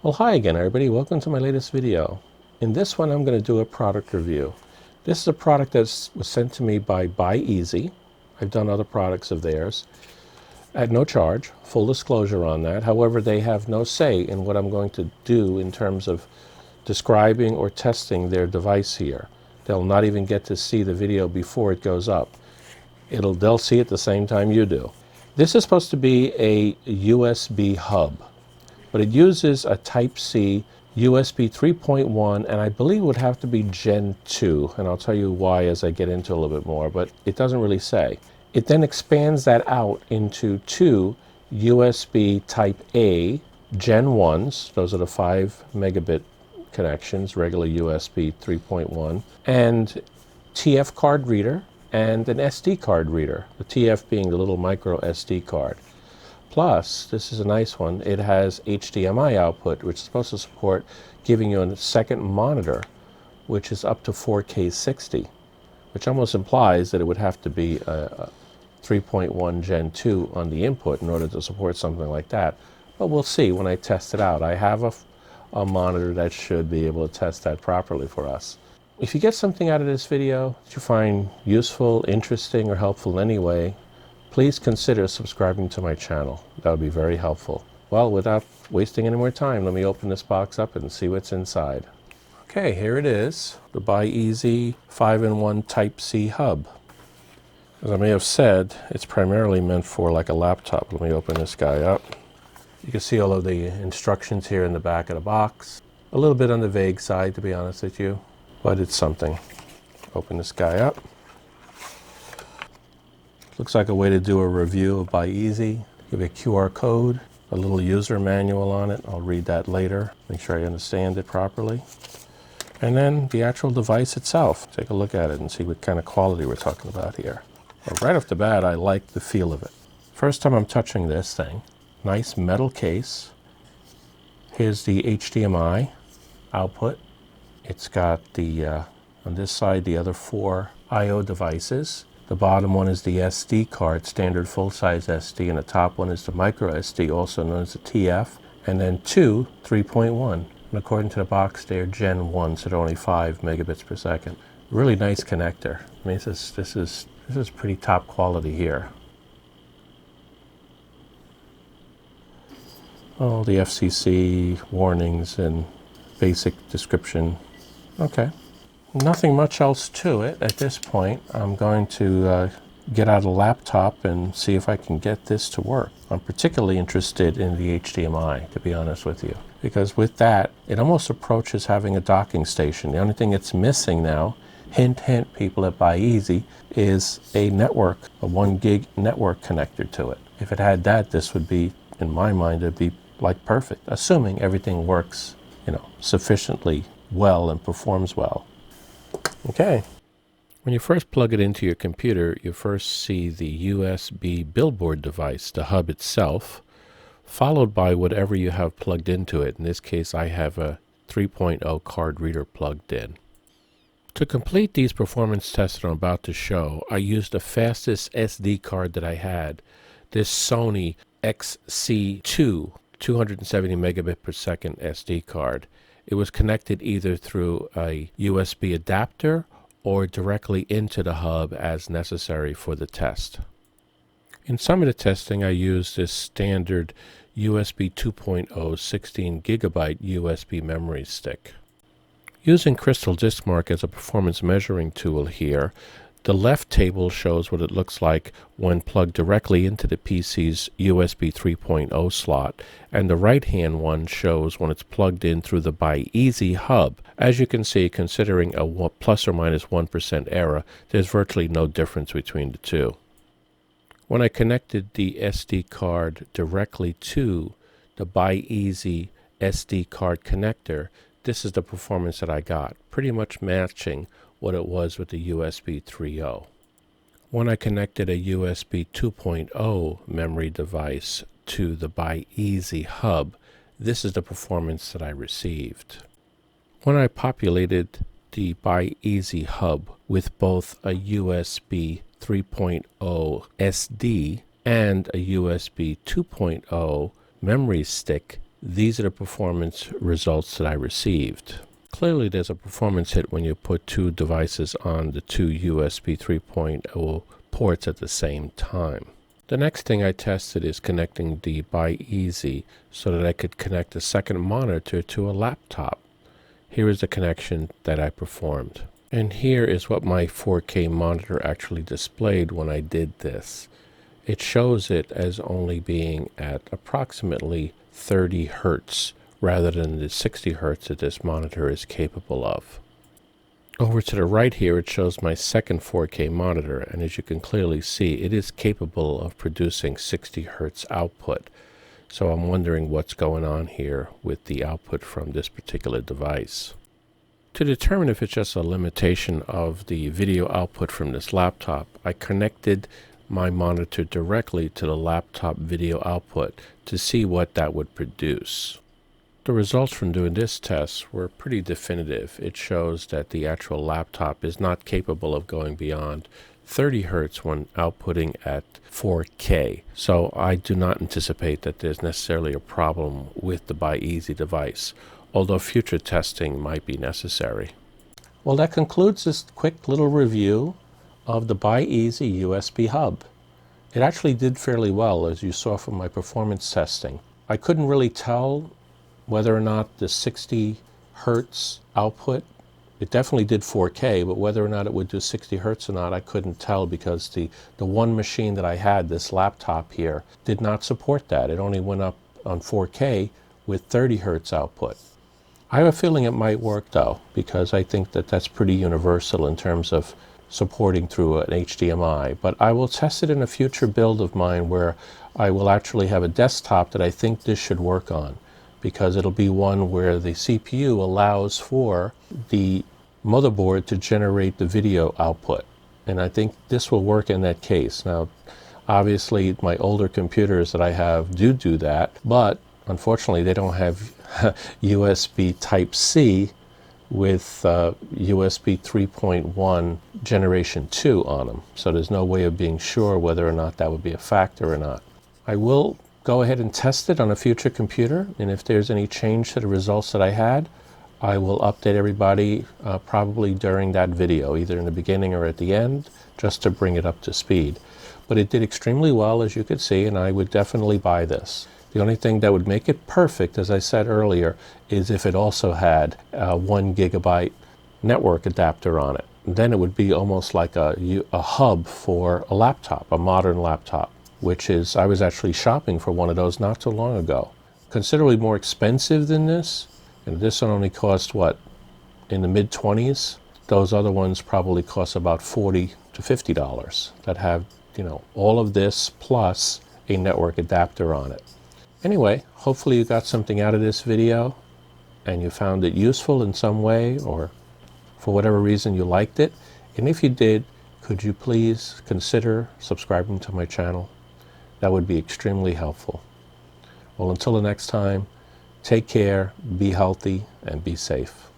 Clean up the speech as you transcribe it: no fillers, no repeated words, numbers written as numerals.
Well, hi again everybody, welcome to my latest video. In this one I'm going to do a product review. This is a product that was sent to me by BYEASY. I've done other products of theirs at no charge, full disclosure on that. However, they have no say in what I'm going to do in terms of describing or testing their device here. They'll not even get to see the video before it goes up. They'll see it the same time you do. This is supposed to be a USB hub, but it uses a Type-C USB 3.1, and I believe it would have to be Gen 2, and I'll tell you why as I get into a little bit more, but it doesn't really say. It then expands that out into two USB Type-A Gen 1s, those are the 5 megabit connections, regular USB 3.1, and TF card reader, and an SD card reader, the TF being the little micro SD card. Plus, this is a nice one, it has HDMI output, which is supposed to support giving you a second monitor, which is up to 4K 60, which almost implies that it would have to be a 3.1 Gen 2 on the input in order to support something like that. But we'll see when I test it out. I have a monitor that should be able to test that properly for us. If you get something out of this video that you find useful, interesting, or helpful in any way, please consider subscribing to my channel. That would be very helpful. Well, without wasting any more time, let me open this box up and see what's inside. Okay, here it is, the BYEASY 5-in-1 Type-C hub. As I may have said, it's primarily meant for like a laptop. Let me open this guy up. You can see all of the instructions here in the back of the box. A little bit on the vague side, to be honest with you, but it's something. Open this guy up. Looks like a way to do a review of BYEASY. Give a QR code, a little user manual on it. I'll read that later, make sure I understand it properly. And then the actual device itself. Take a look at it and see what kind of quality we're talking about here. Well, right off the bat, I like the feel of it. First time I'm touching this thing. Nice metal case. Here's the HDMI output. It's got the, on this side, the other 4 I/O devices. The bottom one is the SD card, standard full-size SD, and the top one is the micro SD, also known as the TF, and then 2 3.1. And according to the box, they're Gen 1, so they're only 5 megabits per second. Really nice connector. I mean, this is pretty top quality here. All the FCC warnings and basic description. Okay. Nothing much else to it at this point. I'm going to get out a laptop and see if I can get this to work. I'm particularly interested in the HDMI, to be honest with you, because with that, it almost approaches having a docking station. The only thing it's missing now, hint, hint, people at BYEASY, is a network, a 1 gig network connector to it. If it had that, this would be, in my mind, it'd be like perfect, assuming everything works, sufficiently well and performs well. Okay. When you first plug it into your computer, you first see the USB billboard device, the hub itself, followed by whatever you have plugged into it. In this case, I have a 3.0 card reader plugged in. To complete these performance tests that I'm about to show, I used the fastest SD card that I had, this Sony XC2 270 megabit per second SD card. It was connected either through a USB adapter or directly into the hub as necessary for the test. In some of the testing, I used this standard USB 2.0 16 gigabyte USB memory stick. Using Crystal Diskmark as a performance measuring tool here, the left table shows what it looks like when plugged directly into the PC's USB 3.0 slot, and the right-hand one shows when it's plugged in through the BYEASY hub. As you can see, considering a plus or minus 1% error, there's virtually no difference between the two. When I connected the SD card directly to the BYEASY SD card connector, this is the performance that I got, pretty much matching what it was with the USB 3.0. When I connected a USB 2.0 memory device to the BYEASY hub, this is the performance that I received. When I populated the BYEASY hub with both a USB 3.0 SD and a USB 2.0 memory stick these are the performance results that I received. Clearly there's a performance hit when you put two devices on the two USB 3.0 ports at the same time. The next thing I tested is connecting the BYEASY so that I could connect a second monitor to a laptop. Here is the connection that I performed. And here is what my 4K monitor actually displayed when I did this. It shows it as only being at approximately 30 Hertz rather than the 60 Hertz that this monitor is capable of. Over to the right here, it shows my second 4K monitor, and as you can clearly see, it is capable of producing 60 Hertz output. So I'm wondering what's going on here with the output from this particular device. To determine if it's just a limitation of the video output from this laptop, I connected my monitor directly to the laptop video output to see what that would produce. The results from doing this test were pretty definitive. It shows that the actual laptop is not capable of going beyond 30 Hertz when outputting at 4K. So I do not anticipate that there's necessarily a problem with the BYEASY device, although future testing might be necessary. Well, that concludes this quick little review of the BYEASY USB hub. It actually did fairly well, as you saw from my performance testing. I couldn't really tell whether or not the 60 Hertz output, it definitely did 4K, but whether or not it would do 60 Hertz or not, I couldn't tell because the one machine that I had, this laptop here, did not support that. It only went up on 4K with 30 Hertz output. I have a feeling it might work though, because I think that that's pretty universal in terms of supporting through an HDMI, but I will test it in a future build of mine where I will actually have a desktop that I think this should work on, because it'll be one where the CPU allows for the motherboard to generate the video output. And I think this will work in that case. Now, obviously, my older computers that I have do that, but unfortunately, they don't have USB Type-C with USB 3.1 Generation 2 on them. So there's no way of being sure whether or not that would be a factor or not. I will go ahead and test it on a future computer, and if there's any change to the results that I had, I will update everybody probably during that video, either in the beginning or at the end, just to bring it up to speed. But it did extremely well, as you could see, and I would definitely buy this. The only thing that would make it perfect, as I said earlier, is if it also had a 1 gigabyte network adapter on it. Then it would be almost like a hub for a laptop, a modern laptop, which is, I was actually shopping for one of those not too long ago. Considerably more expensive than this, and this one only cost, what, in the mid-20s? Those other ones probably cost about $40 to $50 that have, you know, all of this plus a network adapter on it. Anyway, hopefully you got something out of this video and you found it useful in some way, or for whatever reason you liked it. And if you did, could you please consider subscribing to my channel? That would be extremely helpful. Well, until the next time, take care, be healthy, and be safe.